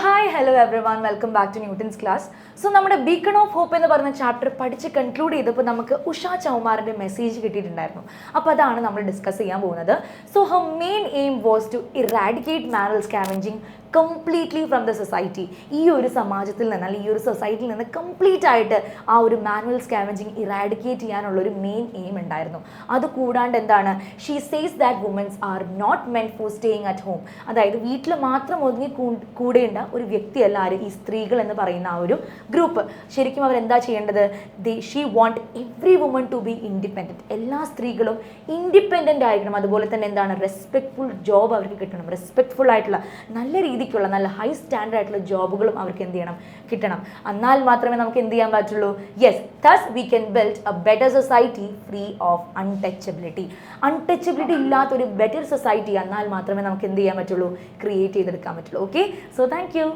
Hi hello everyone welcome back to Newton's class. So നമ്മുടെ beacon of hope എന്ന് പറയുന്ന chapter പഠിച്ച് conclude ചെയ്തപ്പോൾ നമുക്ക് ഉഷ ചൗമാറിൻ്റെ മെസ്സേജ് കിട്ടിയിട്ടുണ്ടായിരുന്നു. അപ്പോൾ അതാണ് നമ്മൾ ഡിസ്കസ് ചെയ്യാൻ പോകുന്നത്. So her main aim was to eradicate manual scavenging completely from the society. ഈ ഒരു സമാജത്തിൽ നിന്ന് അല്ലെങ്കിൽ ഈ ഒരു സൊസൈറ്റിയിൽ നിന്ന് കംപ്ലീറ്റ് ആയിട്ട് ആ ഒരു മാനുവൽ സ്കാവെഞ്ചിങ് ഇറാഡിക്കേറ്റ് ചെയ്യാനുള്ളൊരു മെയിൻ എയിം ഉണ്ടായിരുന്നു. അതുകൂടാണ്ട് എന്താണ്, she says that womens are not meant for staying at home. അതായത് വീട്ടിൽ മാത്രം ഒതുങ്ങി കൂടേണ്ട ഒരു വ്യക്തിയല്ല ആര്, ഈ സ്ത്രീകൾ എന്ന് പറയുന്ന ആ ഒരു ഗ്രൂപ്പ്. ശരിക്കും അവരെന്താ ചെയ്യേണ്ടത്? She want every woman to be independent. എല്ലാ സ്ത്രീകളും ഇൻഡിപെൻഡൻ്റ് ആയിരിക്കണം. അതുപോലെ തന്നെ എന്താണ്, റെസ്പെക്ട്ഫുൾ ജോബ് അവർക്ക് കിട്ടണം. റെസ്പെക്ട്ഫുൾ ആയിട്ടുള്ള നല്ല രീതിക്കുള്ള നല്ല ഹൈ സ്റ്റാൻഡേർഡ് ആയിട്ടുള്ള ജോബുകളും അവർക്ക് എന്ത് ചെയ്യണം, കിട്ടണം. എന്നാൽ മാത്രമേ നമുക്ക് എന്ത് ചെയ്യാൻ പറ്റുള്ളൂ. Yes, thus we can build a better society free of untouchability. Untouchability ഇല്ലാത്തൊരു ബെറ്റർ സൊസൈറ്റി എന്നാൽ മാത്രമേ നമുക്ക് എന്ത് ചെയ്യാൻ പറ്റുള്ളൂ, ക്രിയേറ്റ് ചെയ്തെടുക്കാൻ പറ്റുള്ളൂ. Okay, so thank U.